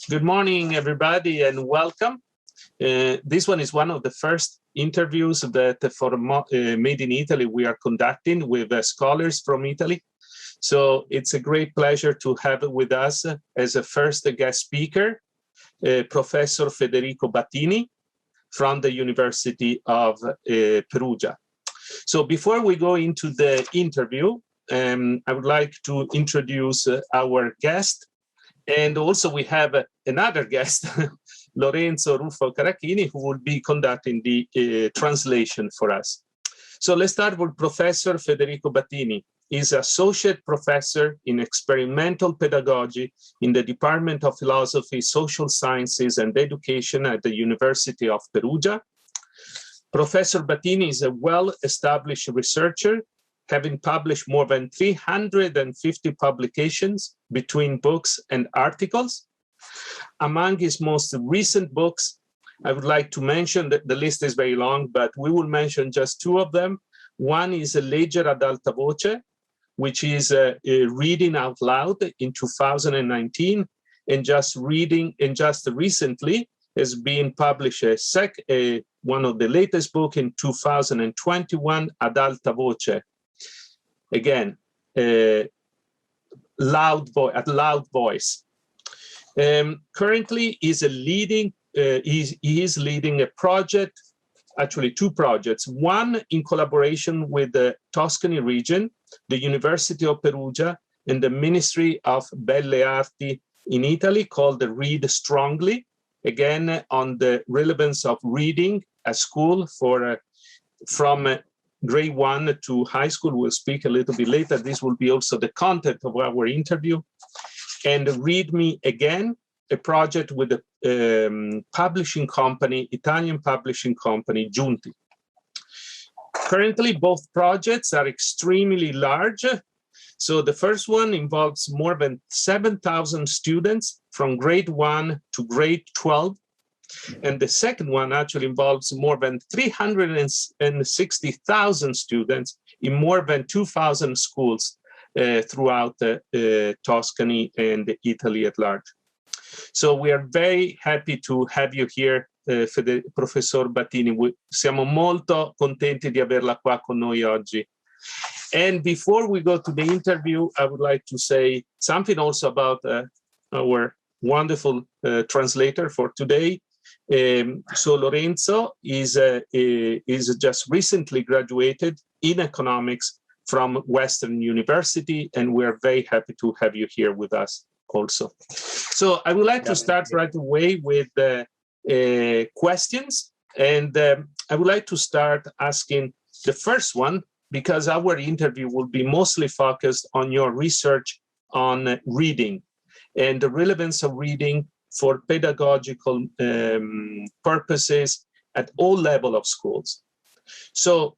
Good morning, everybody, and welcome. This one is one of the first interviews that for Made in Italy we are conducting with scholars from Italy. So it's a great pleasure to have with us as a first guest speaker, Professor Federico Battini from the University of Perugia. So before we go into the interview, I would like to introduce our guest. And also we have another guest, Lorenzo Ruffo Carachini, who will be conducting the translation for us. So let's start with Professor Federico Battini. He's Associate Professor in Experimental Pedagogy in the Department of Philosophy, Social Sciences and Education at the University of Perugia. Professor Battini is a well-established researcher, having published more than 350 publications between books and articles. Among his most recent books, I would like to mention that the list is very long, but we will mention just two of them. One is Leggere ad alta voce, which is reading out loud in 2019, and just recently has been published one of the latest book in 2021, Ad alta voce. Again, at loud voice. Currently, he is leading a project, actually two projects. One in collaboration with the Tuscany region, the University of Perugia, and the Ministry of Belle Arti in Italy, called the Read Strongly. Again, on the relevance of reading at school from grade 1 to high school. We'll speak a little bit later. This will be also the content of our interview. And Read Me Again, a project with the publishing company, Italian publishing company, Giunti. Currently, both projects are extremely large. So the first one involves more than 7,000 students from grade 1 to grade 12. And the second one actually involves more than 360,000 students in more than 2,000 schools throughout Tuscany and Italy at large. So we are very happy to have you here, Professor Battini. Siamo molto contenti di averla qua con noi oggi. And before we go to the interview, I would like to say something also about our wonderful translator for today. So Lorenzo is just recently graduated in economics from Western University, and we're very happy to have you here with us also. So I would like to start right away with questions, and I would like to start asking the first one, because our interview will be mostly focused on your research on reading and the relevance of reading for pedagogical purposes at all levels of schools. So,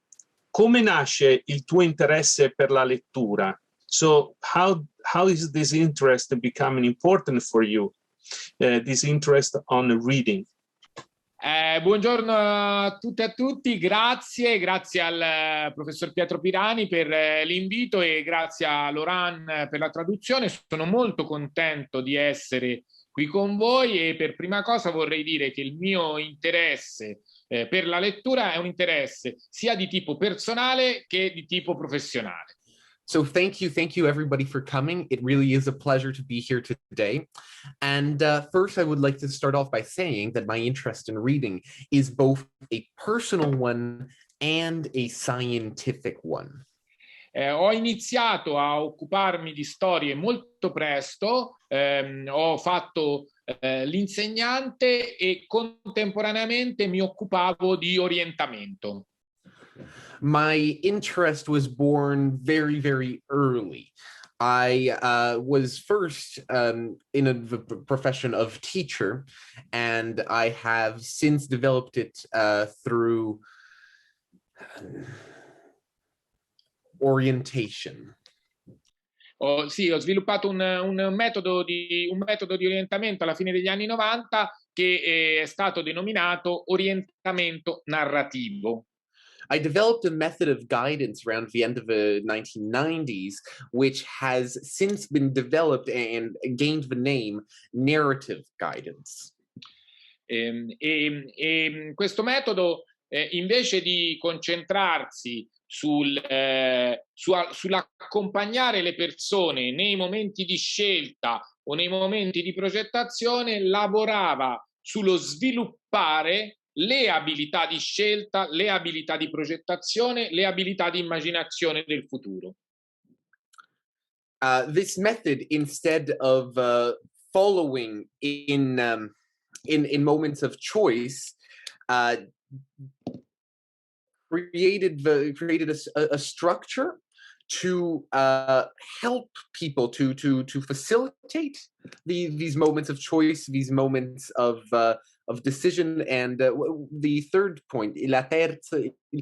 come nasce il tuo interesse per la lettura? So, how is this interest becoming important for you? This interest on reading? Buongiorno a tutte e a tutti, grazie al professor Pietro Pirani per l'invito e grazie a Loran per la traduzione. Sono molto contento di essere qui con voi e per prima cosa vorrei dire che il mio interesse per la lettura è un interesse sia di tipo personale che di tipo professionale. So thank you everybody for coming. It really is a pleasure to be here today. And first I would like to start off by saying that my interest in reading is both a personal one and a scientific one. Ho iniziato a occuparmi di storie molto presto, ho fatto l'insegnante e contemporaneamente mi occupavo di orientamento. My interest was born very, very early. I was first in the profession of teacher, and I have since developed it through orientation. Sì, ho sviluppato un metodo di orientamento alla fine degli anni 90 che è stato denominato orientamento narrativo. I developed a method of guidance around the end of the 1990s, which has since been developed and gained the name narrative guidance. Questo metodo, invece di concentrarsi sull'accompagnare le persone nei momenti di scelta o nei momenti di progettazione, lavorava sullo sviluppare le abilità di scelta, le abilità di progettazione, le abilità di immaginazione del futuro. This method, instead of following in moments of choice, created a structure to help people to facilitate these moments of choice, these moments of decision, and the third point, il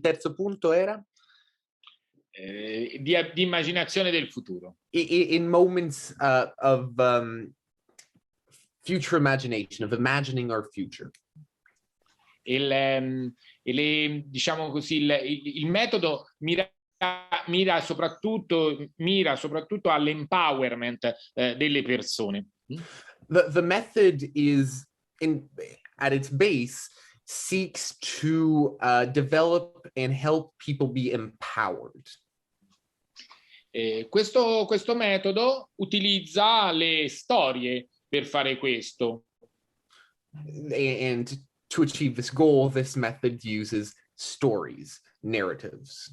terzo punto era? Di immaginazione del futuro. In moments of future imagination, of imagining our future. Diciamo così, il metodo mira soprattutto all'empowerment delle persone. The method is, at its base, seeks to develop and help people be empowered. Questo metodo utilizza le storie per fare questo. And to achieve this goal, this method uses stories, narratives.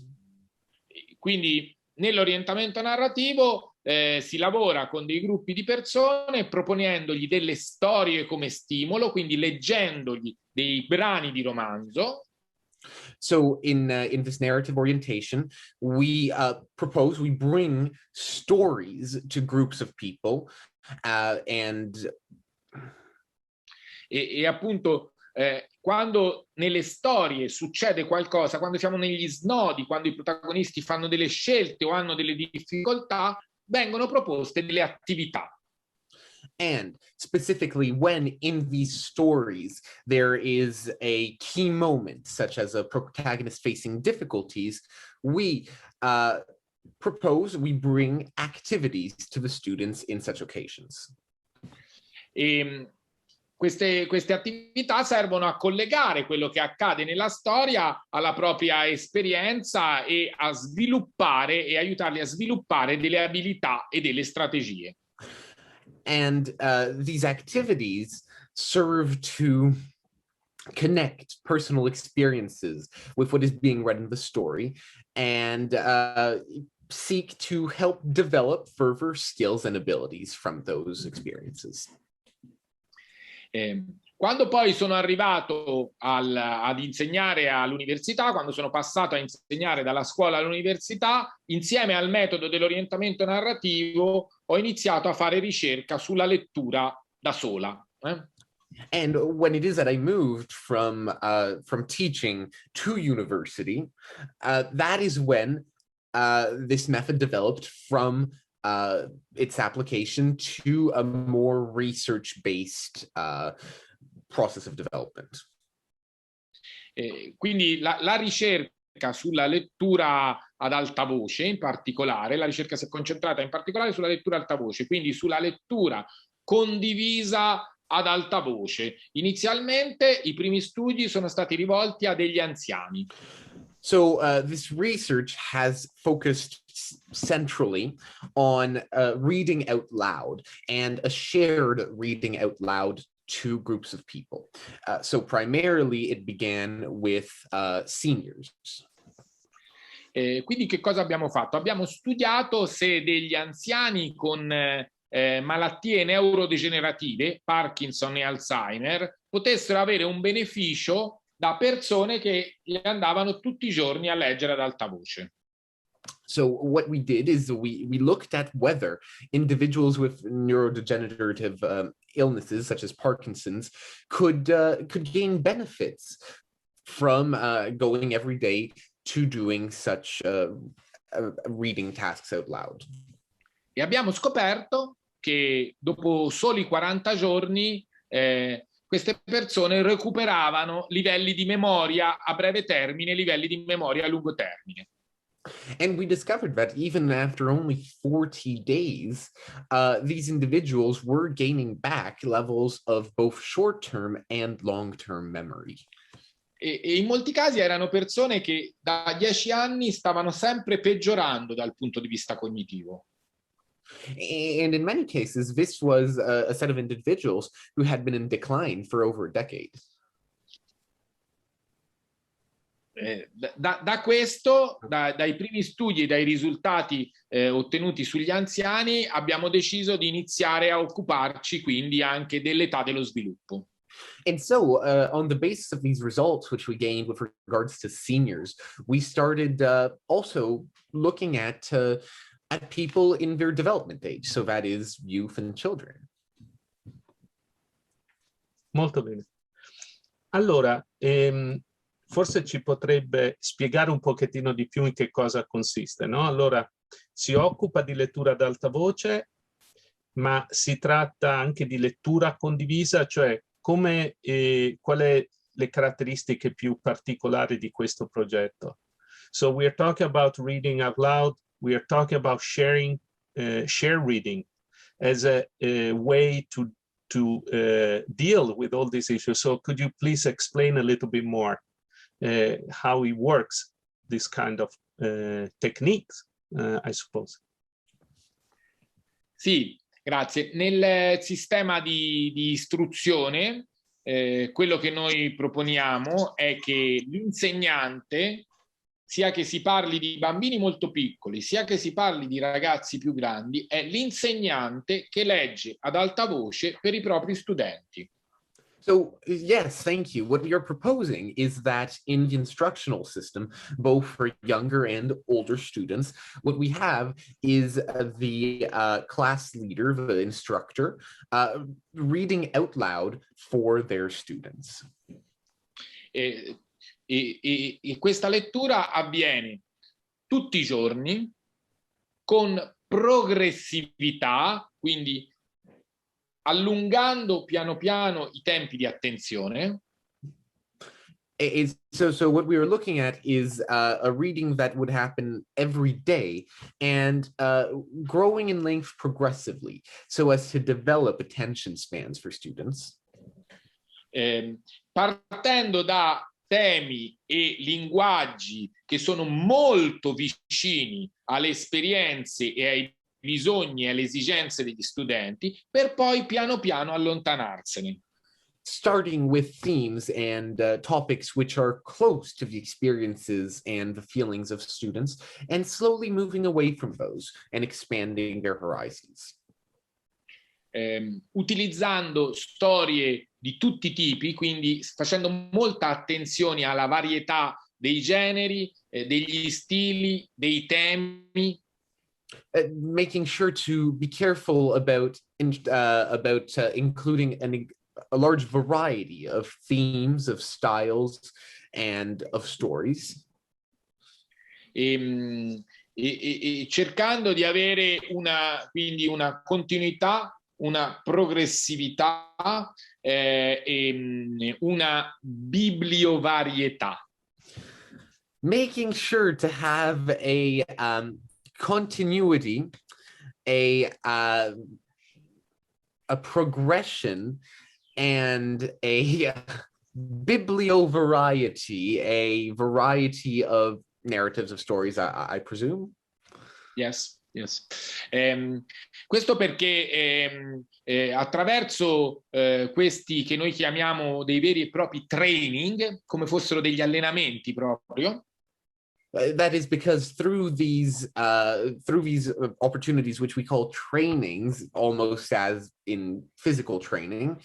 Quindi nell'orientamento narrativo si lavora con dei gruppi di persone proponendogli delle storie come stimolo, quindi leggendogli dei brani di romanzo. So in this narrative orientation, we bring stories to groups of people, and appunto quando nelle storie succede qualcosa, quando siamo negli snodi, quando i protagonisti fanno delle scelte o hanno delle difficoltà, vengono proposte delle attività. And specifically when in these stories there is a key moment, such as a protagonist facing difficulties, we bring activities to the students in such occasions. Queste attività servono a collegare quello che accade nella storia alla propria esperienza e a sviluppare e aiutarli a sviluppare delle abilità e delle strategie. And these activities serve to connect personal experiences with what is being read in the story, and seek to help develop further skills and abilities from those experiences. Quando poi sono arrivato ad insegnare all'università, quando sono passato a insegnare dalla scuola all'università, insieme al metodo dell'orientamento narrativo ho iniziato a fare ricerca sulla lettura da sola. And when it is that I moved from teaching to university, that is when this method developed from its application to a more research-based process of development. Quindi la ricerca sulla lettura ad alta voce, in particolare, la ricerca si è concentrata in particolare sulla lettura ad alta voce, quindi sulla lettura condivisa ad alta voce. Inizialmente i primi studi sono stati rivolti a degli anziani. So this research has focused centrally on reading out loud and a shared reading out loud to groups of people. So primarily it began with seniors. Quindi che cosa abbiamo fatto? Abbiamo studiato se degli anziani con malattie neurodegenerative, Parkinson e Alzheimer, potessero avere un beneficio da persone che andavano tutti i giorni a leggere ad alta voce. So what we did is we looked at whether individuals with neurodegenerative illnesses such as Parkinson's could gain benefits from going every day to doing such reading tasks out loud. E abbiamo scoperto che dopo soli 40 giorni queste persone recuperavano livelli di memoria a breve termine e livelli di memoria a lungo termine. And we discovered that even after only 40 days, these individuals were gaining back levels of both short-term and long-term memory. E in molti casi erano persone che da 10 anni stavano sempre peggiorando dal punto di vista cognitivo. And in many cases, this was a set of individuals who had been in decline for over a decade. Da questo, dai primi studi e dai risultati ottenuti sugli anziani, abbiamo deciso di iniziare a occuparci quindi anche dell'età dello sviluppo. And so, on the basis of these results, which we gained with regards to seniors, we started also looking at people in their development age, so that is youth and children. Molto bene. Allora, forse ci potrebbe spiegare un pochettino di più in che cosa consiste, no? Allora, si occupa di lettura ad alta voce, ma si tratta anche di lettura condivisa, cioè come, qual è le caratteristiche più particolari di questo progetto? So we are talking about reading out loud, we are talking about sharing, share reading as a way to deal with all these issues. So could you please explain a little bit more how it works, this kind of techniques, I suppose? Sì, grazie. Nel sistema di istruzione, quello che noi proponiamo è che l'insegnante, sia che si parli di bambini molto piccoli, sia che si parli di ragazzi più grandi, è l'insegnante che legge ad alta voce per i propri studenti. So, yes, thank you. What we are proposing is that in the instructional system, both for younger and older students, what we have is the class leader, the instructor, reading out loud for their students. E questa lettura avviene tutti i giorni con progressività, quindi allungando piano piano i tempi di attenzione. So what we are looking at is a reading that would happen every day and growing in length progressively so as to develop attention spans for students. Partendo da temi e linguaggi che sono molto vicini alle esperienze e ai bisogni e alle esigenze degli studenti, per poi piano piano allontanarsene. Starting with themes and topics which are close to the experiences and the feelings of students, and slowly moving away from those and expanding their horizons. Utilizzando storie di tutti i tipi, quindi facendo molta attenzione alla varietà dei generi, degli stili, dei temi. Making sure to be careful about including a large variety of themes, of styles, and of stories. E cercando di avere quindi una continuità, una progressività e una bibliovarietà. Making sure to have a continuity, a progression, and a bibliovariety, a variety of narratives of stories, I presume. Yes, yes. Questo perché attraverso questi che noi chiamiamo dei veri e propri training, come fossero degli allenamenti proprio, that is because through these opportunities, which we call trainings, almost as in physical training,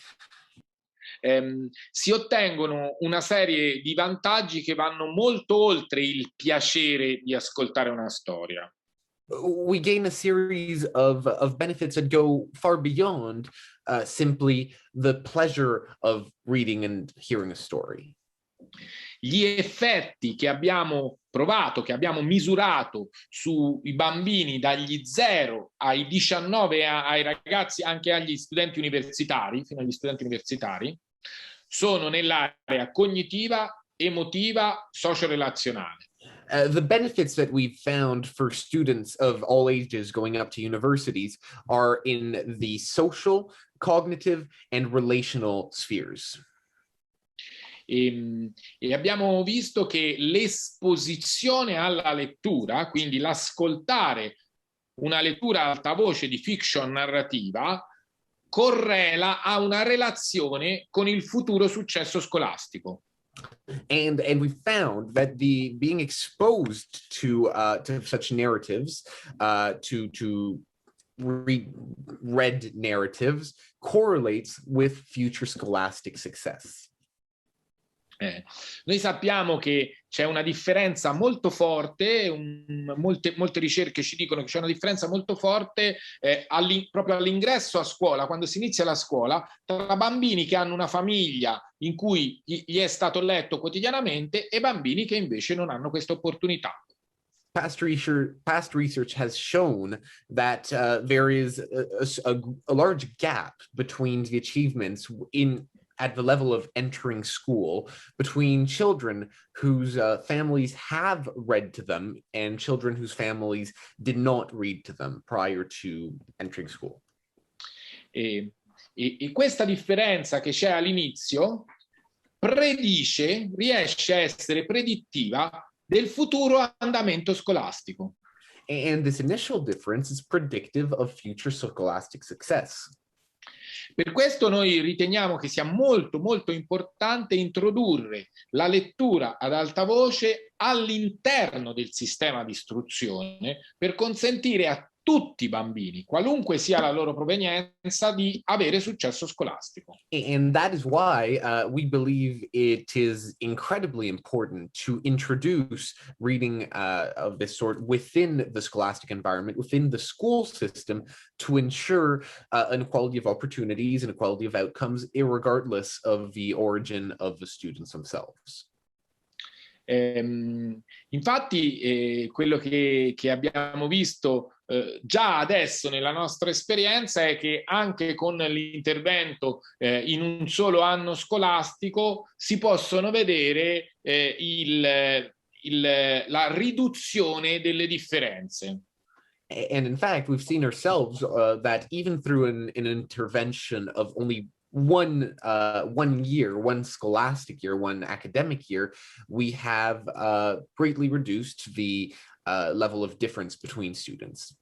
si ottengono una serie di vantaggi che vanno molto oltre il piacere di ascoltare una storia. We gain a series of benefits that go far beyond simply the pleasure of reading and hearing a story. Gli effetti che abbiamo provato, che abbiamo misurato sui bambini dagli 0 ai 19, ai ragazzi, anche agli studenti universitari, fino agli studenti universitari, sono nell'area cognitiva, emotiva, socio-relazionale. The benefits that we've found for students of all ages going up to universities are in the social, cognitive, and relational spheres. E abbiamo visto che l'esposizione alla lettura, quindi l'ascoltare una lettura ad alta voce di fiction narrativa, correla a una relazione con il futuro successo scolastico. And we found that the being exposed to such narratives, to read narratives, correlates with future scholastic success. Noi sappiamo che c'è una differenza molto forte, molte ricerche ci dicono che c'è una differenza molto forte proprio all'ingresso a scuola, quando si inizia la scuola, tra bambini che hanno una famiglia in cui gli è stato letto quotidianamente e bambini che invece non hanno questa opportunità. Past research has shown that there is a large gap between the achievements at the level of entering school between children whose families have read to them and children whose families did not read to them prior to entering school. E questa differenza che c'è all'inizio riesce a essere predittiva del futuro andamento scolastico. And this initial difference is predictive of future scholastic success. Per questo noi riteniamo che sia molto molto importante introdurre la lettura ad alta voce all'interno del sistema di istruzione per consentire a tutti i bambini, qualunque sia la loro provenienza, di avere successo scolastico. And that is why we believe it is incredibly important to introduce reading of this sort within the scholastic environment, within the school system, to ensure an equality of opportunities and equality of outcomes, irregardless of the origin of the students themselves. Infatti quello che abbiamo visto già adesso nella nostra esperienza è che anche con l'intervento in un solo anno scolastico si possono vedere la riduzione delle differenze. And in fact, we've seen ourselves that even through an intervention of only one year, one scholastic year, one academic year, we have greatly reduced the level of difference between students.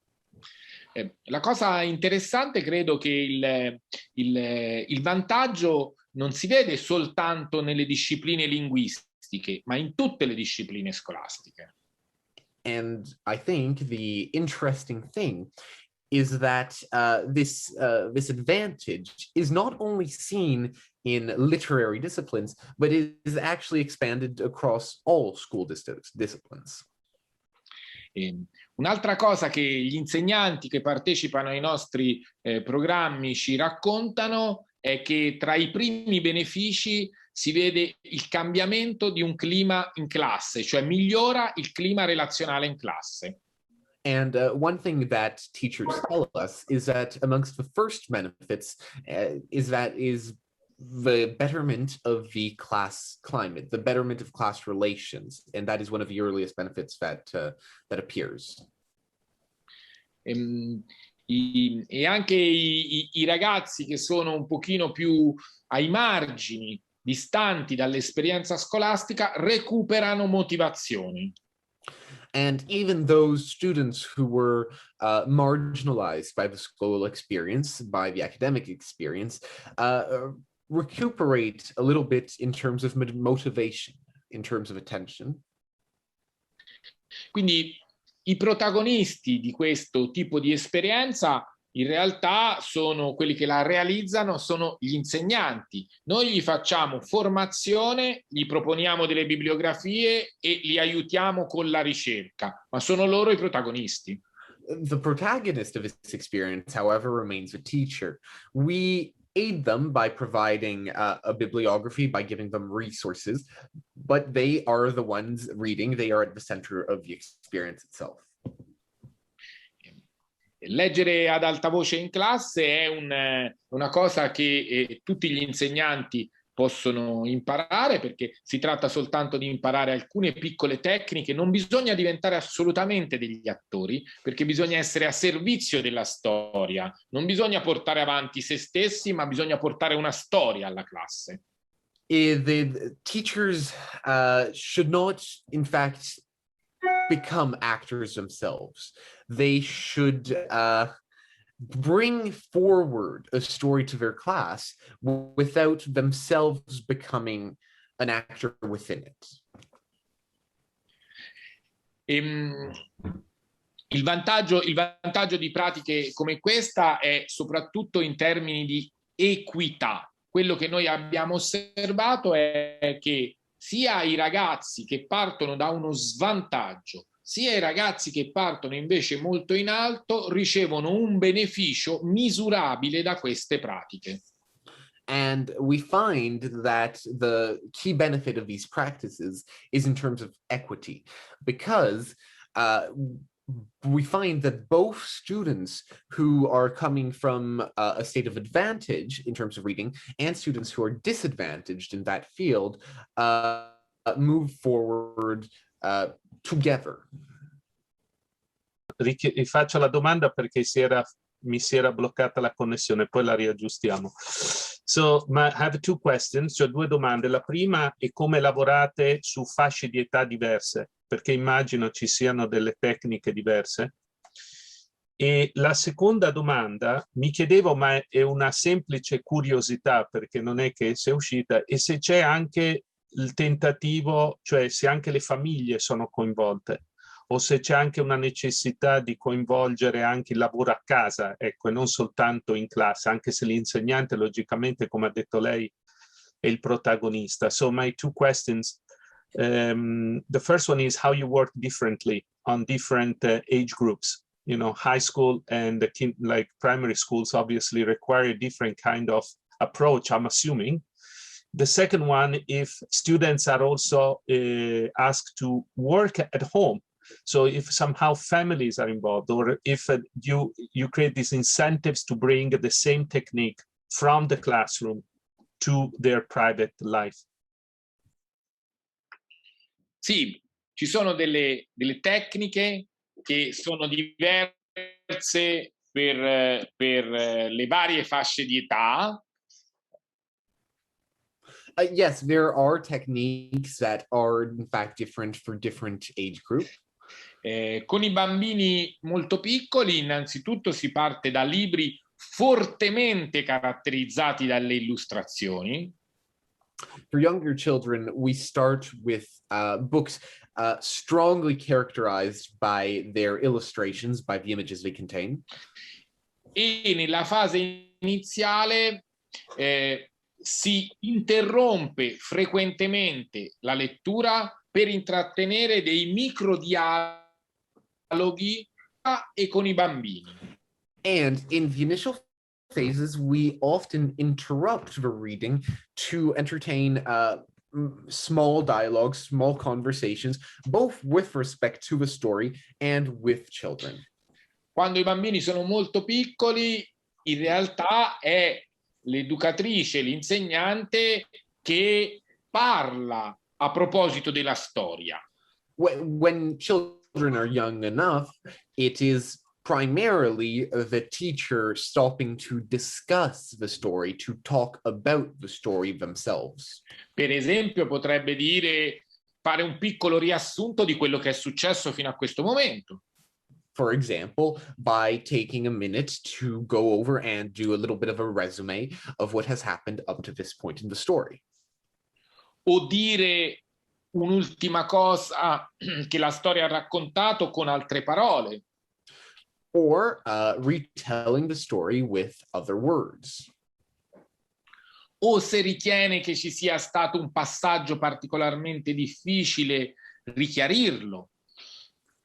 La cosa interessante, credo che il vantaggio non si vede soltanto nelle discipline linguistiche, ma in tutte le discipline scolastiche. And I think the interesting thing is that this advantage is not only seen in literary disciplines, but is actually expanded across all school disciplines. Un'altra cosa che gli insegnanti che partecipano ai nostri programmi ci raccontano è che tra i primi benefici si vede il cambiamento di un clima in classe, cioè migliora il clima relazionale in classe. And one thing that teachers tell us is that amongst the first benefits is the betterment of the class climate, the betterment of class relations, and that is one of the earliest benefits that appears. E anche i ragazzi che sono un pochino più ai margini, distanti dall'esperienza scolastica, recuperano motivazioni. And even those students who were marginalized by the school experience, by the academic experience, recuperate a little bit in terms of motivation, in terms of attention. Quindi i protagonisti di questo tipo di esperienza in realtà sono quelli che la realizzano, sono gli insegnanti. Noi gli facciamo formazione, gli proponiamo delle bibliografie e li aiutiamo con la ricerca, ma sono loro i protagonisti. The protagonist of this experience, however, remains a teacher. We aid them by providing a bibliography, by giving them resources, but they are the ones reading, they are at the center of the experience itself. Leggere ad alta voce in classe è una cosa che tutti gli insegnanti possono imparare, perché si tratta soltanto di imparare alcune piccole tecniche. Non bisogna diventare assolutamente degli attori, perché bisogna essere a servizio della storia. Non bisogna portare avanti se stessi, ma bisogna portare una storia alla classe. The teachers should not, in fact, become actors themselves. They should bring forward a story to their class without themselves becoming an actor within it. Il vantaggio di pratiche come questa è soprattutto in termini di equità. Quello che noi abbiamo osservato è che sia i ragazzi che partono da uno svantaggio, sia i ragazzi che partono invece molto in alto ricevono un beneficio misurabile da queste pratiche. And we find that the key benefit of these practices is in terms of equity, because we find that both students who are coming from a state of advantage in terms of reading and students who are disadvantaged in that field move forward together. Rifaccio la domanda perché mi si era bloccata la connessione, poi la riaggiustiamo. So, I have two questions, cioè due domande. La prima è come lavorate su fasce di età diverse, perché immagino ci siano delle tecniche diverse. E la seconda domanda, mi chiedevo, ma è una semplice curiosità, perché non è che sia uscita, e se c'è anche il tentativo, cioè se anche le famiglie sono coinvolte, o se c'è anche una necessità di coinvolgere anche il lavoro a casa, ecco, e non soltanto in classe, anche se l'insegnante, logicamente, come ha detto lei, è il protagonista. So my two questions. The first one is how you work differently on different age groups. You know, high school and like primary schools obviously require a different kind of approach, I'm assuming. The second one, if students are also asked to work at home, so if somehow families are involved, or if you create these incentives to bring the same technique from the classroom to their private life. Sì, ci sono delle tecniche che sono diverse per le varie fasce di età. Yes, there are techniques that are in fact different for different age groups. Con i bambini molto piccoli, innanzitutto si parte da libri fortemente caratterizzati dalle illustrazioni. For younger children, we start with books strongly characterized by their illustrations, by the images they contain. E nella fase iniziale si interrompe frequentemente la lettura per intrattenere dei microdialoghi e con i bambini. And in the initial phases, we often interrupt the reading to entertain small dialogues, small conversations, both with respect to the story and with children. Quando i bambini sono molto piccoli, in realtà è l'educatrice, l'insegnante che parla a proposito della storia. When children are young enough, it is primarily the teacher stopping to discuss the story, to talk about the story themselves. Per esempio, potrebbe fare un piccolo riassunto di quello che è successo fino a questo momento. For example, by taking a minute to go over and do a little bit of a resume of what has happened up to this point in the story. O dire un'ultima cosa che la storia ha raccontato con altre parole. Or retelling the story with other words. O se ritiene che ci sia stato un passaggio particolarmente difficile, richiarirlo.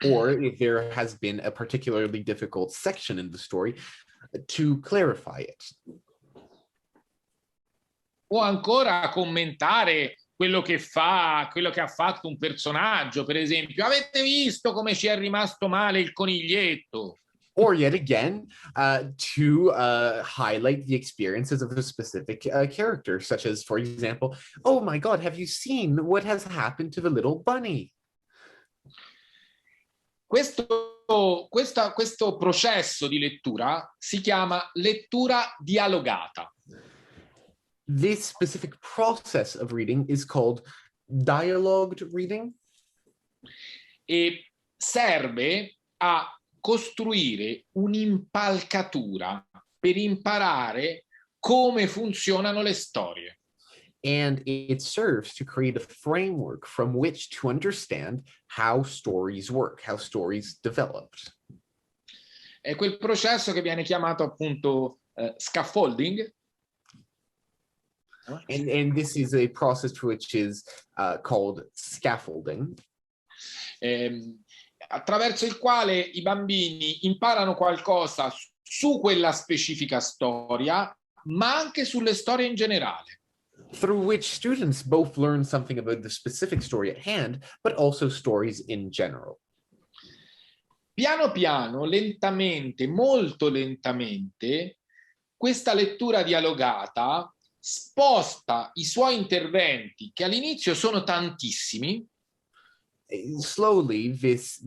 Or if there has been a particularly difficult section in the story, to clarify it. O ancora commentare quello che ha fatto un personaggio. Per esempio, avete visto come ci è rimasto male il coniglietto? or yet again, to highlight the experiences of a specific character, such as, for example, oh my God, have you seen what has happened to the little bunny? Questo processo di lettura si chiama lettura dialogata. This specific process of reading is called dialogued reading. E serve a costruire un'impalcatura per imparare come funzionano le storie. And it serves to create a framework from which to understand how stories work, how stories developed. È quel processo che viene chiamato appunto scaffolding. And this is a process which is called scaffolding. Attraverso il quale i bambini imparano qualcosa su quella specifica storia, ma anche sulle storie in generale. Through which students both learn something about the specific story at hand, but also stories in general. Piano piano, lentamente, molto lentamente, questa lettura dialogata sposta i suoi interventi, che all'inizio sono tantissimi. Slowly, this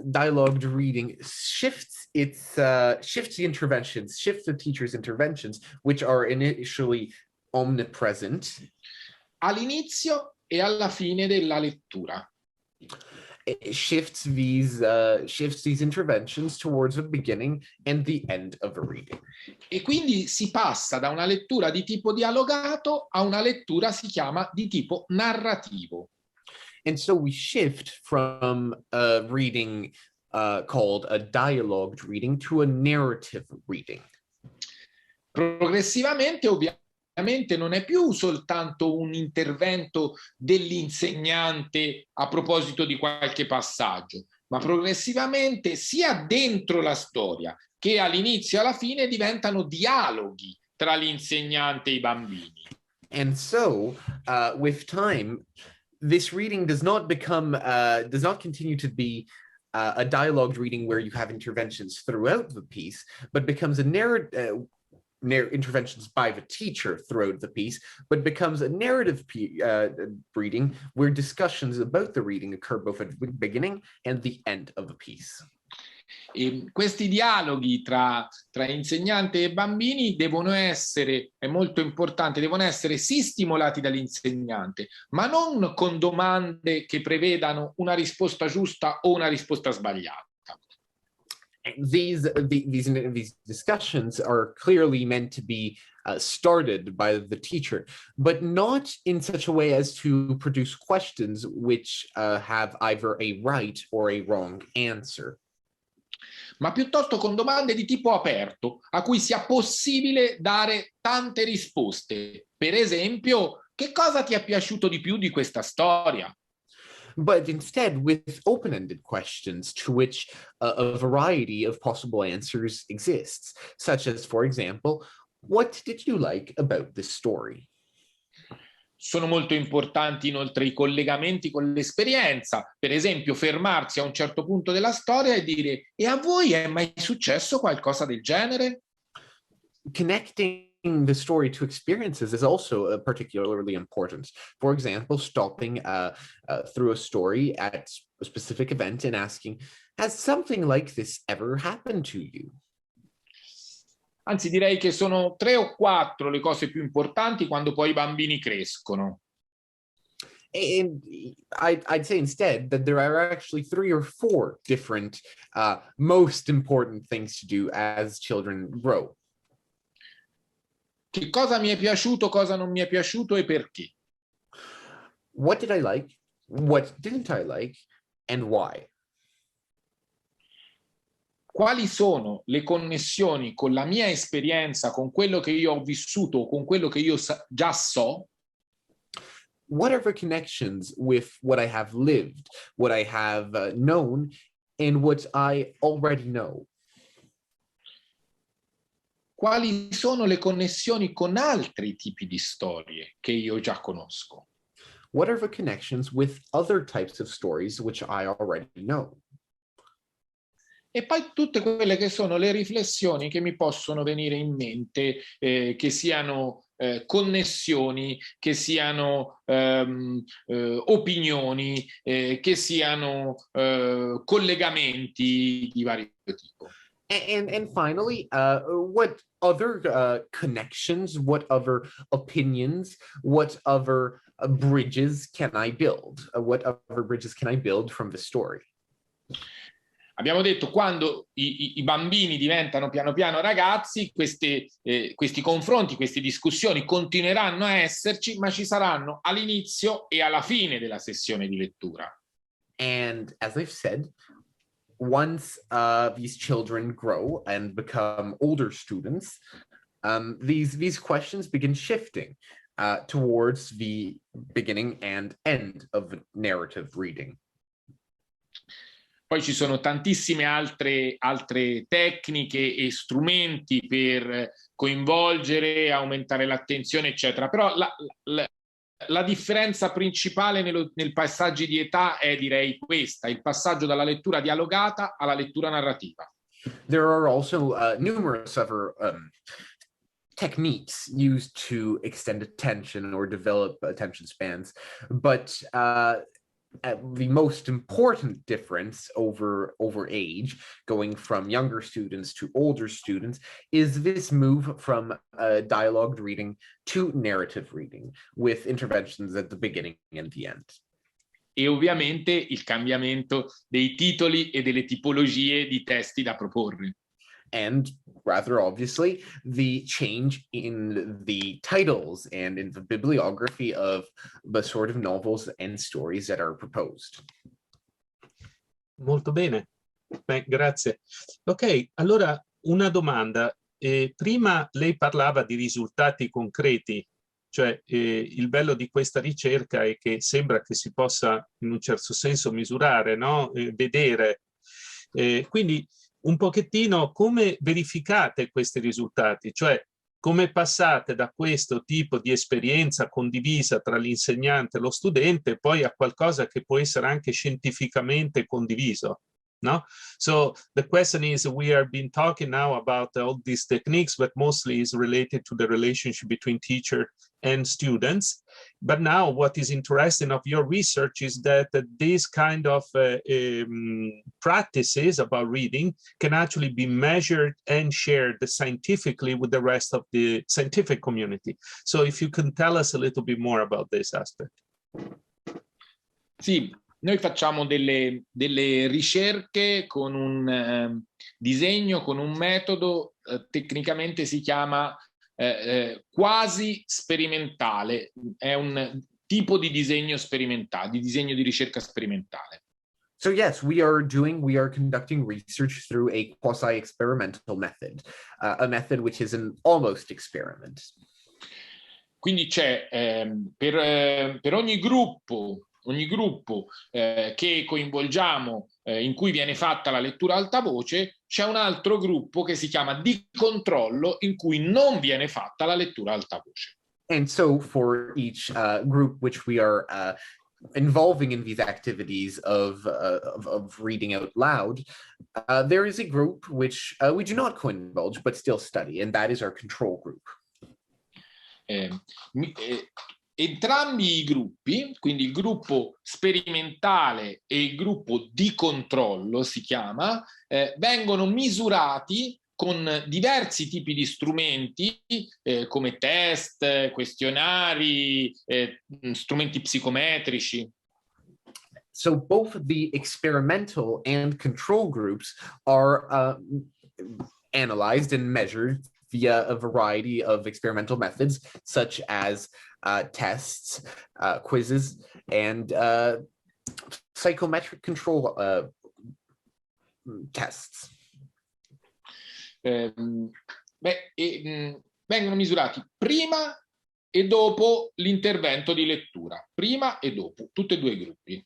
dialogued reading shifts the interventions, shifts the teacher's interventions, which are initially omnipresent, all'inizio e alla fine della lettura. It shifts these interventions towards the beginning and the end of a reading. E quindi si passa da una lettura di tipo dialogato a una lettura si chiama di tipo narrativo. And so we shift from a reading called a dialogued reading to a narrative reading. Progressivamente, ovviamente, non è più soltanto un intervento dell'insegnante a proposito di qualche passaggio, ma progressivamente sia dentro la storia che all'inizio e alla fine diventano dialoghi tra l'insegnante e i bambini. And so, with time, this reading does not continue to be a dialogued reading where you have interventions throughout the piece, but becomes a interventions by the teacher throughout the piece, but becomes a narrative reading where discussions about the reading occur both at the beginning and the end of the piece. E questi dialoghi tra insegnante e bambini devono essere, è molto importante, devono essere sì stimolati dall'insegnante, ma non con domande che prevedano una risposta giusta o una risposta sbagliata. These discussions are clearly meant to be started by the teacher, but not in such a way as to produce questions which have either a right or a wrong answer. Ma piuttosto con domande di tipo aperto, a cui sia possibile dare tante risposte. Per esempio, che cosa ti è piaciuto di più di questa storia? But instead with open-ended questions to which a variety of possible answers exists, such as, for example, what did you like about this story? Sono molto importanti inoltre i collegamenti con l'esperienza, per esempio fermarsi a un certo punto della storia e dire: e a voi è mai successo qualcosa del genere? Connecting the story to experiences is also particularly important. For example, stopping through a story at a specific event and asking, has something like this ever happened to you? Anzi, direi che sono 3 o 4 le cose più importanti quando poi i bambini crescono. And I'd say instead that there are actually 3 or 4 different most important things to do as children grow. Che cosa mi è piaciuto, cosa non mi è piaciuto e perché? What did I like? What didn't I like? And why? Quali sono le connessioni con la mia esperienza, con quello che io ho vissuto, con quello che io già so? What are the connections with what I have lived, what I have known, and what I already know? Quali sono le connessioni con altri tipi di storie che io già conosco? What are the connections with other types of stories which I already know? e poi tutte quelle che sono le riflessioni che mi possono venire in mente, che siano connessioni, che siano opinioni, che siano collegamenti di vario tipo. And finally, what other connections, what other opinions, what other bridges can I build? What other bridges can I build from the story? Abbiamo detto, quando i bambini diventano piano piano ragazzi, questi confronti, queste discussioni continueranno a esserci, ma ci saranno all'inizio e alla fine della sessione di lettura. And as I've said, once these children grow and become older students, these questions begin shifting towards the beginning and end of narrative reading. Poi ci sono tantissime altre tecniche e strumenti per coinvolgere, aumentare l'attenzione, eccetera. Però la differenza principale nel passaggi di età è, direi, questa, il passaggio dalla lettura dialogata alla lettura narrativa. There are also numerous other techniques used to extend attention or develop attention spans, but the most important difference over age, going from younger students to older students, is this move from dialogued reading to narrative reading, with interventions at the beginning and the end. E ovviamente il cambiamento dei titoli e delle tipologie di testi da proporre. And rather obviously, the change in the titles and in the bibliography of the sort of novels and stories that are proposed. Molto bene, beh, grazie. Ok, allora una domanda. Prima lei parlava di risultati concreti, cioè il bello di questa ricerca è che sembra che si possa in un certo senso misurare, no? Vedere. Quindi un pochettino come verificate questi risultati, cioè come passate da questo tipo di esperienza condivisa tra l'insegnante e lo studente poi a qualcosa che può essere anche scientificamente condiviso. No? So the question is, we have been talking now about all these techniques, but mostly is related to the relationship between teacher and students. But now what is interesting of your research is that these kind of practices about reading can actually be measured and shared scientifically with the rest of the scientific community. So if you can tell us a little bit more about this aspect. Sì, noi facciamo delle ricerche con un disegno, con un metodo, tecnicamente si chiama quasi sperimentale, è un tipo di disegno sperimentale, di disegno di ricerca sperimentale. So yes, we are conducting research through a quasi-experimental method, a method which is an almost experiment. Quindi c'è per ogni gruppo che coinvolgiamo, in cui viene fatta la lettura alta voce, c'è un altro gruppo che si chiama di controllo, in cui non viene fatta la lettura alta voce. And so for each group which we are involving in these activities of reading out loud, there is a group which we do not co-indulge but still study, and that is our control group. Entrambi i gruppi, quindi il gruppo sperimentale e il gruppo di controllo si chiama, vengono misurati con diversi tipi di strumenti come test, questionari, strumenti psicometrici. So both the experimental and control groups are analyzed and measured via a variety of experimental methods, such as tests, quizzes, and psychometric control tests. Vengono misurati prima e dopo l'intervento di lettura, prima e dopo, tutti e due i gruppi.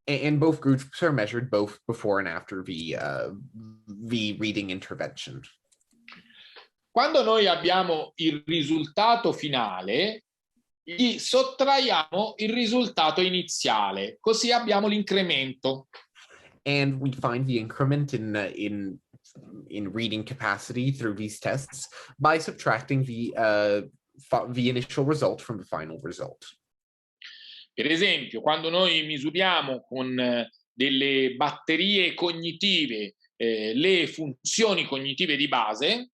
And both groups are measured both before and after the reading intervention. Quando noi abbiamo il risultato finale, gli sottraiamo il risultato iniziale, così abbiamo l'incremento. And we find the increment in reading capacity through these tests by subtracting the initial result from the final result. Per esempio, quando noi misuriamo con delle batterie cognitive le funzioni cognitive di base,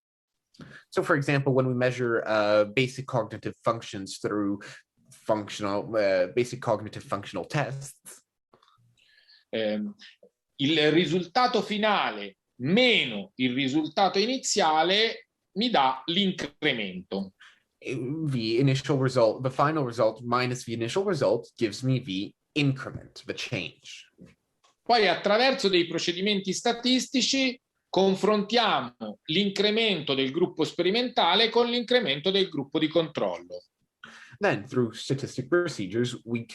so for example, when we measure basic cognitive functions through basic cognitive functional tests, il risultato finale meno il risultato iniziale mi dà l'incremento. The final result minus the initial result gives me the increment, the change. Poi attraverso dei procedimenti statistici confrontiamo l'incremento del gruppo sperimentale con l'incremento del gruppo di controllo. Then through statistic procedures, we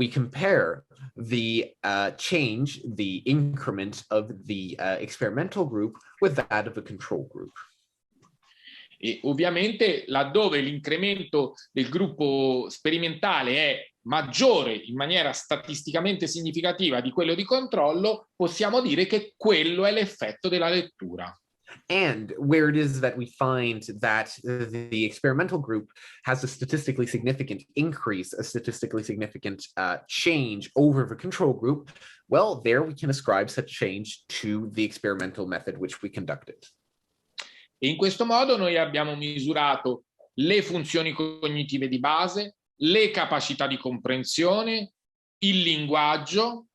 compare the change, the increment of the experimental group with that of the control group. E ovviamente laddove l'incremento del gruppo sperimentale è maggiore in maniera statisticamente significativa di quello di controllo, possiamo dire che quello è l'effetto della lettura. And where it is that we find that the experimental group has a statistically significant increase, a statistically significant change over the control group, well, there we can ascribe such change to the experimental method which we conducted. E in questo modo noi abbiamo misurato le funzioni cognitive di base, le capacità di comprensione, il linguaggio.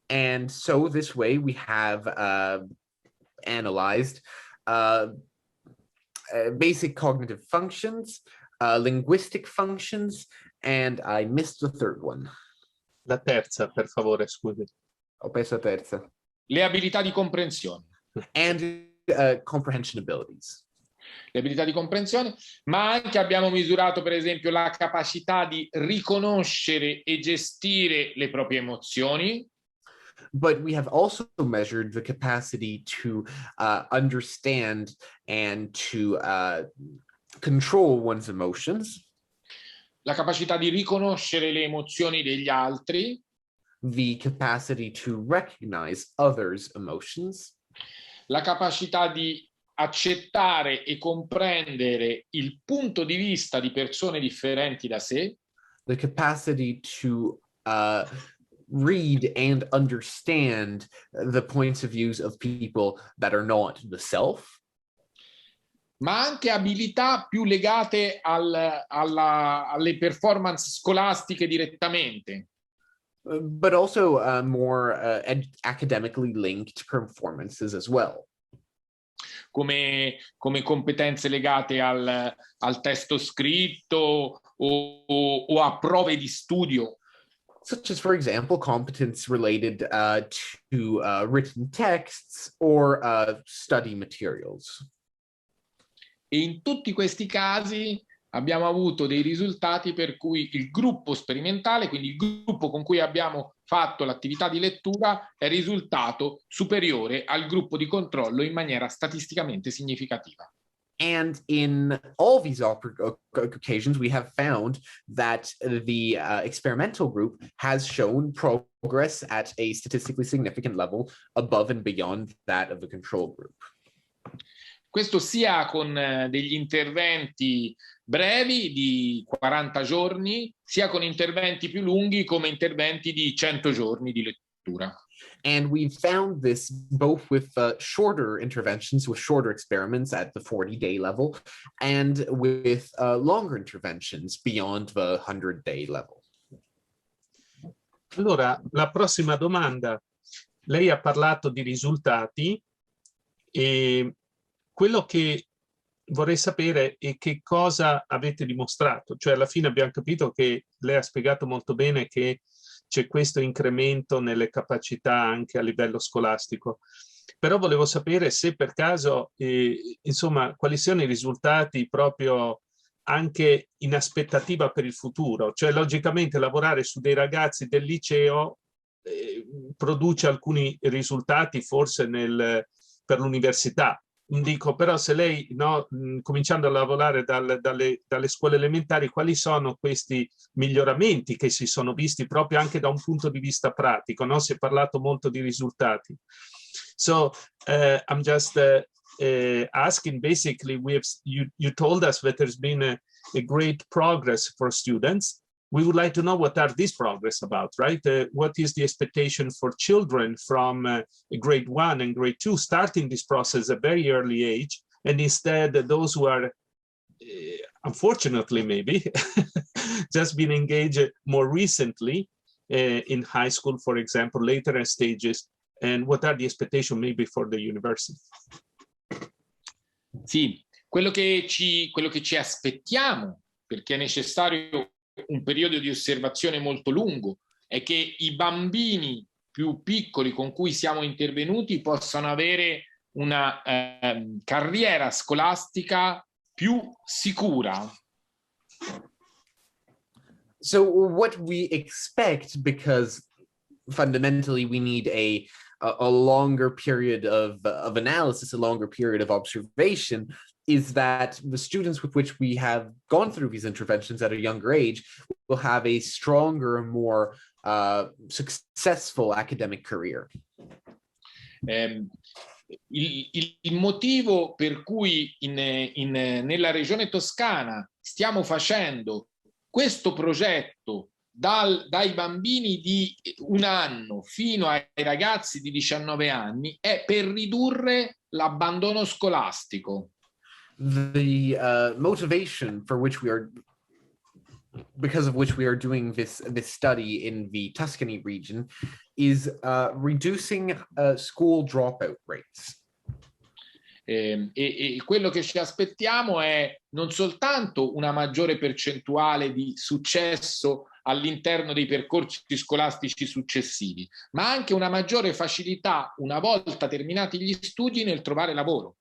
And so this way we have analyzed basic cognitive functions, linguistic functions, and I missed the third one. La terza, per favore, scusi. Ho perso la terza. Le abilità di comprensione. And comprehension abilities. Le abilità di comprensione, ma anche abbiamo misurato per esempio la capacità di riconoscere e gestire le proprie emozioni. But we have also measured the capacity to understand and to control one's emotions. La capacità di riconoscere le emozioni degli altri. The capacity to recognize others' emotions. La capacità di accettare e comprendere il punto di vista di persone differenti da sé. The capacity to read and understand the points of views of people that are not the self. Ma anche abilità più legate alle performance scolastiche direttamente. But also more academically linked performances as well. Come competenze legate al testo scritto o a prove di studio. Such as, for example, competence related to written texts or study materials. E in tutti questi casi abbiamo avuto dei risultati per cui il gruppo sperimentale, quindi il gruppo con cui abbiamo fatto l'attività di lettura, è risultato superiore al gruppo di controllo in maniera statisticamente significativa. And in all these occasions, we have found that the experimental group has shown progress at a statistically significant level above and beyond that of the control group. Questo sia con degli interventi brevi di 40 giorni, sia con interventi più lunghi come interventi di 100 giorni di lettura. And we've found this both with shorter interventions, with shorter experiments at the 40-day level, and with longer interventions beyond the 100-day level. Allora, la prossima domanda. Lei ha parlato di risultati e quello che vorrei sapere è che cosa avete dimostrato. Cioè, alla fine abbiamo capito che lei ha spiegato molto bene che c'è questo incremento nelle capacità anche a livello scolastico. Però volevo sapere se per caso, insomma, quali siano i risultati proprio anche in aspettativa per il futuro. Cioè, logicamente, lavorare su dei ragazzi del liceo produce alcuni risultati forse per l'università. dico, però se lei, no, cominciando a lavorare dalle scuole elementari, quali sono questi miglioramenti che si sono visti proprio anche da un punto di vista pratico, no? Si è parlato molto di risultati. So I'm just asking, basically, you told us that there's been a great progress for students. We would like to know what are these progress about, right? What is the expectation for children from grade 1 and grade 2, starting this process at a very early age, and instead those who are, unfortunately maybe, just been engaged more recently in high school, for example, later stages, and what are the expectations maybe for the university? Sì, quello che ci aspettiamo, perché è necessario un periodo di osservazione molto lungo, è che i bambini più piccoli con cui siamo intervenuti possano avere una carriera scolastica più sicura. So what we expect, because fundamentally we need a longer period of analysis, a longer period of observation, is that the students with which we have gone through these interventions at a younger age will have a stronger, more successful academic career. Il motivo per cui nella regione Toscana stiamo facendo questo progetto dai bambini di 1 anno fino ai ragazzi di 19 anni è per ridurre l'abbandono scolastico. The motivation for which because of which we are doing this study in the Tuscany region is reducing school dropout rates. E quello che ci aspettiamo è non soltanto una maggiore percentuale di successo all'interno dei percorsi scolastici successivi, ma anche una maggiore facilità, una volta terminati gli studi, nel trovare lavoro.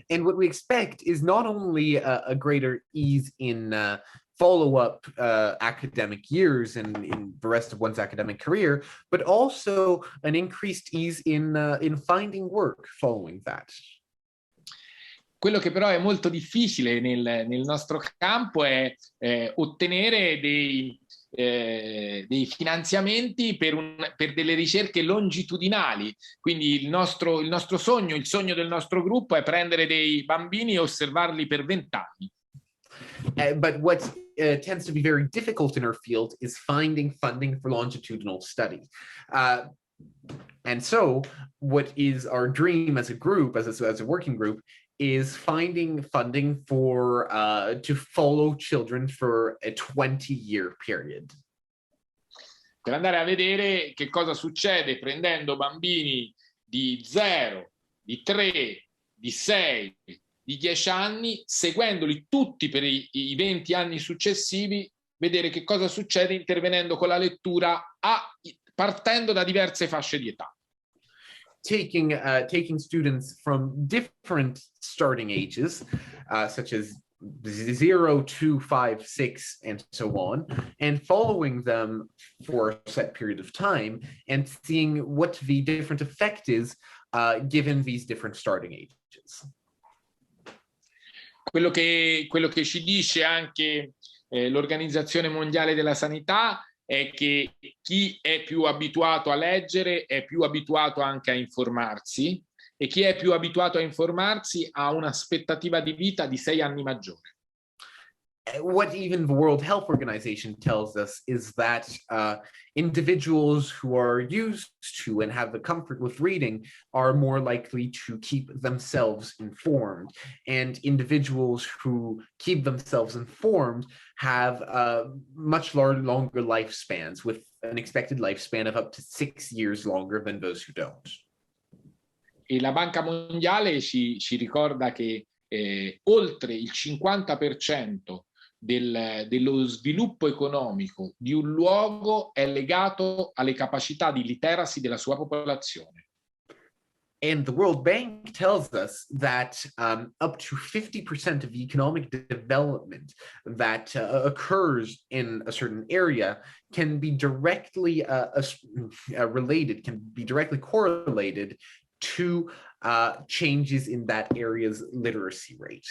And what we expect is not only a greater ease in follow-up academic years and in the rest of one's academic career, but also an increased ease in finding work following that. Quello che però è molto difficile nel nostro campo è ottenere dei finanziamenti per delle ricerche longitudinali. Quindi il nostro sogno, il sogno del nostro gruppo è prendere dei bambini e osservarli per 20 anni. But what tends to be very difficult in our field is finding funding for longitudinal study. And so what is our dream as a group, as a working group, is finding funding for to follow children for a 20-year period. Per andare a vedere che cosa succede prendendo bambini di 0, di 3, di 6, di 10 anni, seguendoli tutti per i 20 anni successivi, vedere che cosa succede intervenendo con la lettura partendo da diverse fasce di età. Taking students from different starting ages, such as 0, 2, 5, 6, and so on, and following them for a set period of time and seeing what the different effect is given these different starting ages. Quello che ci dice anche l'Organizzazione Mondiale della Sanità è che chi è più abituato a leggere è più abituato anche a informarsi, e chi è più abituato a informarsi ha un'aspettativa di vita di 6 anni maggiore. What even the World Health Organization tells us is that individuals who are used to and have the comfort with reading are more likely to keep themselves informed, and individuals who keep themselves informed have much longer lifespans, with an expected lifespan of up to 6 years longer than those who don't. E la Banca Mondiale ci ricorda che oltre il 50% dello sviluppo economico di un luogo è legato alle capacità di literacy della sua popolazione. And the World Bank tells us that up to 50% of the economic development that occurs in a certain area can be directly related, can be directly correlated to changes in that area's literacy rate.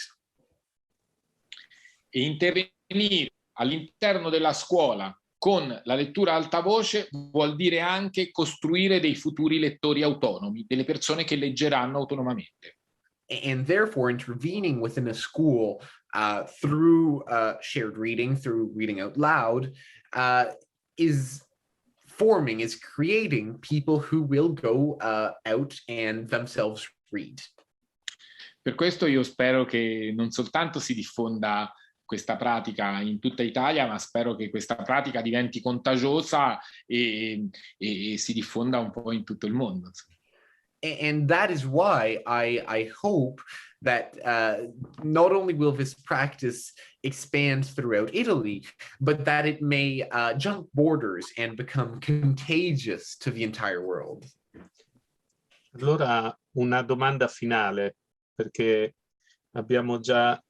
E intervenire all'interno della scuola con la lettura alta voce vuol dire anche costruire dei futuri lettori autonomi, delle persone che leggeranno autonomamente. And therefore, intervening within a school through shared reading, through reading out loud, is creating people who will go out and themselves read. Per questo io spero che non soltanto si diffonda questa pratica in tutta Italia, ma spero che questa pratica diventi contagiosa e si diffonda un po' in tutto il mondo. And that is why I hope that not only will this practice expand throughout Italy, but that it may jump borders and become contagious to the entire world. Allora, una domanda finale, perché abbiamo già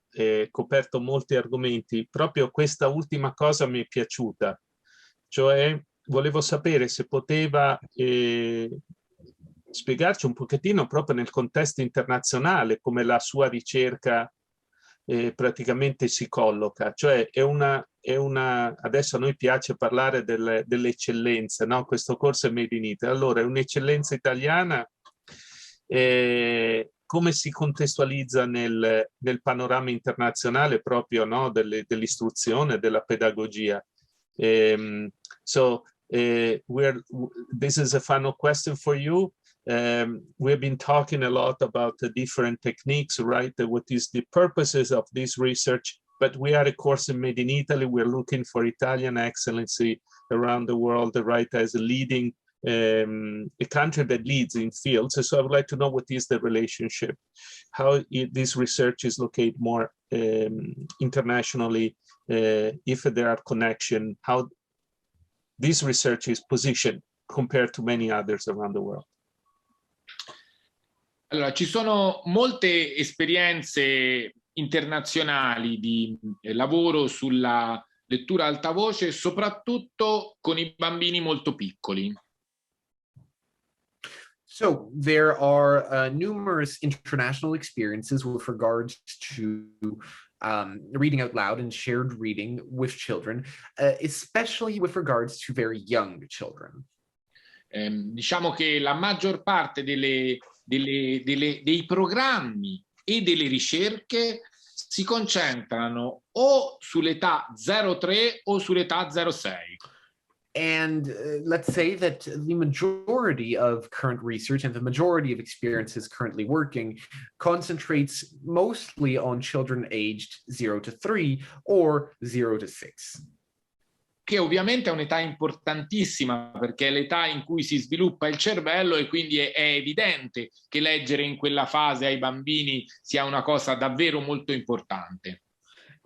coperto molti argomenti. Proprio questa ultima cosa mi è piaciuta, cioè volevo sapere se poteva spiegarci un pochettino proprio nel contesto internazionale come la sua ricerca praticamente si colloca, cioè è una adesso a noi piace parlare delle eccellenze, no? Questo corso è Made in Italy, allora è un'eccellenza italiana, come si contestualizza nel panorama internazionale proprio, no? Dell'istruzione, della pedagogia. This is a final question for you. We've been talking a lot about the different techniques, right? What is the purposes of this research? But we are a course in Made in Italy. We're looking for Italian excellency around the world, right? As a leading, a country that leads in fields. So I would like to know what is the relationship, how this research is located more internationally, if there are connections, how this research is positioned compared to many others around the world. Allora, ci sono molte esperienze internazionali di lavoro sulla lettura alta voce, soprattutto con i bambini molto piccoli. So there are numerous international experiences with regards to reading out loud and shared reading with children, especially with regards to very young children. Diciamo che la maggior parte dei programmi e delle ricerche si concentrano o sull'età 0-3 o sull'età 0-6. And let's say that the majority of current research and the majority of experiences currently working concentrates mostly on children aged 0-3 or 0-6. Che ovviamente è un'età importantissima perché è l'età in cui si sviluppa il cervello e quindi è evidente che leggere in quella fase ai bambini sia una cosa davvero molto importante.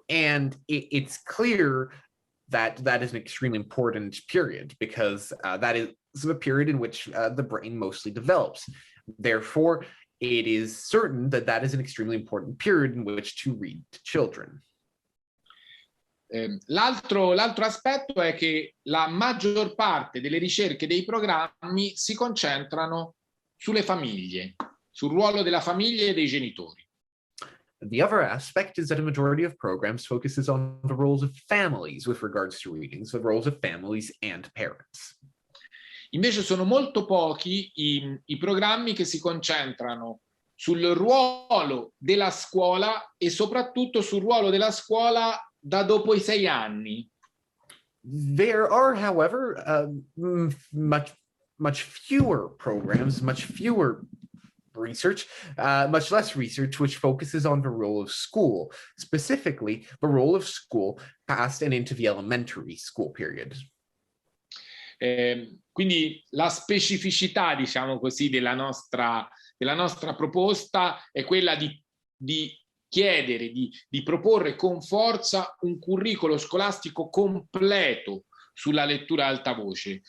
And it's clear that that is an extremely important period because that is the period in which the brain mostly develops. Therefore, it is certain that that is an extremely important period in which to read to children. L'altro aspetto è che la maggior parte delle ricerche dei programmi si concentrano sulle famiglie, sul ruolo della famiglia e dei genitori. The other aspect is that a majority of programs focuses on the roles of families with regards to readings, the roles of families and parents. Invece sono molto pochi i programmi che si concentrano sul ruolo della scuola e soprattutto sul ruolo della scuola da dopo i 6 anni. There are, however, much fewer programs, much fewer research, much less research, which focuses on the role of school, specifically the role of school past and into the elementary school period. Quindi la specificità, diciamo così, della nostra proposta è quella di chiedere, di proporre con forza un curriculum scolastico completo sulla lettura alta voce.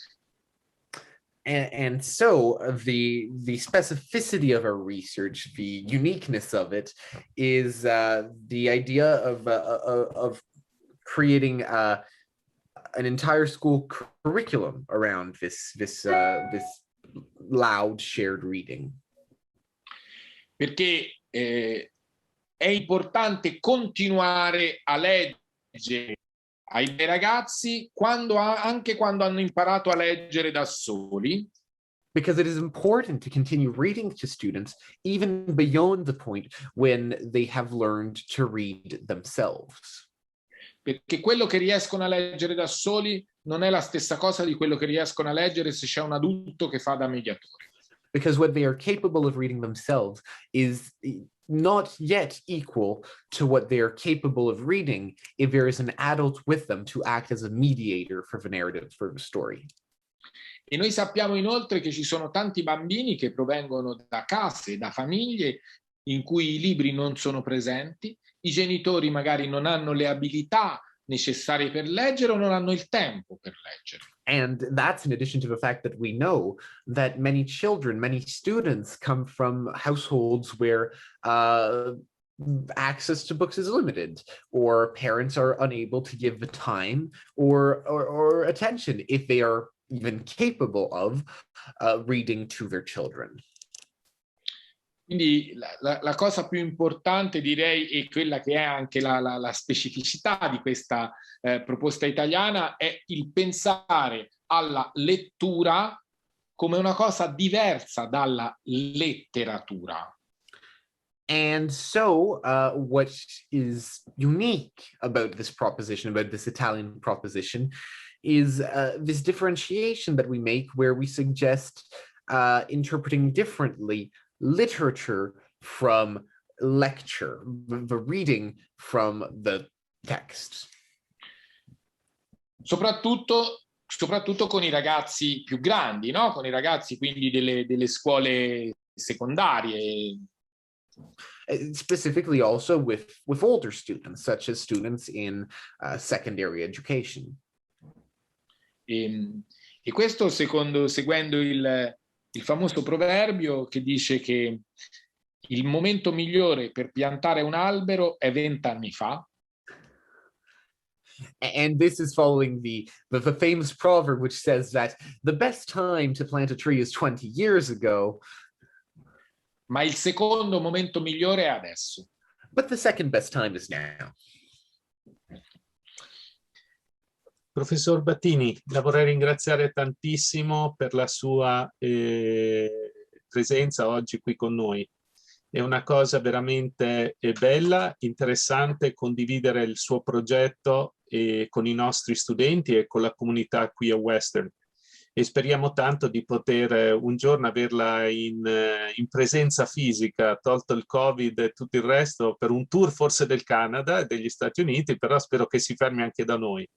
And so the specificity of our research, the uniqueness of it, is the idea of creating an entire school curriculum around this loud shared reading. perché è importante continuare a leggere ai ragazzi anche quando hanno imparato a leggere da soli. Because it is important to continue reading to students even beyond the point when they have learned to read themselves. Perché quello che riescono a leggere da soli non è la stessa cosa di quello che riescono a leggere se c'è un adulto che fa da mediatore. Because what they are capable of reading themselves is not yet equal to what they are capable of reading if there is an adult with them to act as a mediator for the narrative, for the story. E noi sappiamo inoltre che ci sono tanti bambini che provengono da case, da famiglie in cui i libri non sono presenti, i genitori magari non hanno le abilità necessarie per leggere o non hanno il tempo per leggere. And that's in addition to the fact that we know that many children, many students come from households where access to books is limited, or parents are unable to give the time or attention if they are even capable of reading to their children. Quindi la cosa più importante, direi, e quella che è anche la specificità di questa proposta italiana, è il pensare alla lettura come una cosa diversa dalla letteratura. And so what is unique about this proposition, about this Italian proposition, is this differentiation that we make where we suggest interpreting differently literature from lecture, the reading from the text. Soprattutto con i ragazzi più grandi, no? Con i ragazzi quindi delle scuole secondarie. Specifically also with older students, such as students in secondary education. E questo seguendo il famoso proverbio che dice che il momento migliore per piantare un albero è 20 anni fa. And this is following the famous proverb which says that the best time to plant a tree is 20 years ago. Ma il secondo momento migliore è adesso. But the second best time is now. Professor Battini, la vorrei ringraziare tantissimo per la sua presenza oggi qui con noi. È una cosa veramente bella, interessante condividere il suo progetto con i nostri studenti e con la comunità qui a Western. E speriamo tanto di poter un giorno averla in presenza fisica, tolto il Covid e tutto il resto, per un tour forse del Canada e degli Stati Uniti, però spero che si fermi anche da noi.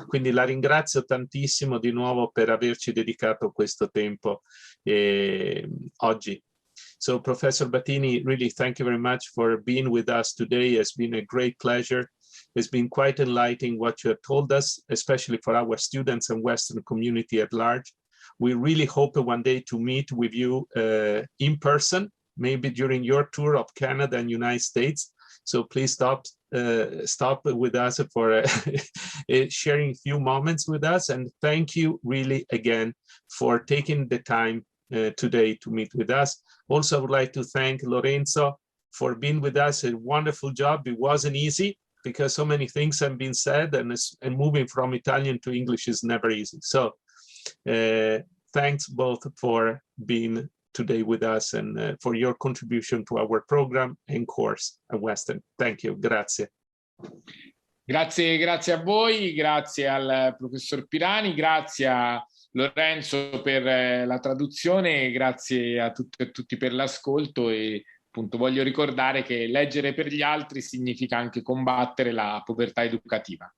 Quindi la ringrazio tantissimo di nuovo per averci dedicato questo tempo oggi. So Professor Battini, really thank you very much for being with us today. It's been a great pleasure. It's been quite enlightening what you have told us, especially for our students and Western community at large. We really hope one day to meet with you in person, maybe during your tour of Canada and United States. So please stop with us for sharing a few moments with us. And thank you really again for taking the time today to meet with us. Also, I would like to thank Lorenzo for being with us. A wonderful job. It wasn't easy, because so many things have been said, and moving from Italian to English is never easy. So thanks both for being today with us and for your contribution to our program and course at Western. Thank you. Grazie. Grazie a voi, grazie al professor Pirani, grazie a Lorenzo per la traduzione, grazie a tutti per l'ascolto e appunto voglio ricordare che leggere per gli altri significa anche combattere la povertà educativa.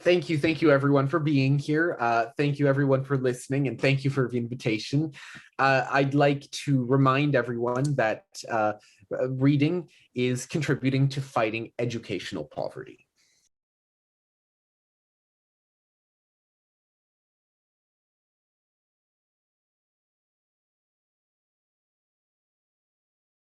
Thank you everyone for being here. Thank you everyone for listening, and thank you for the invitation. I'd like to remind everyone that reading is contributing to fighting educational poverty.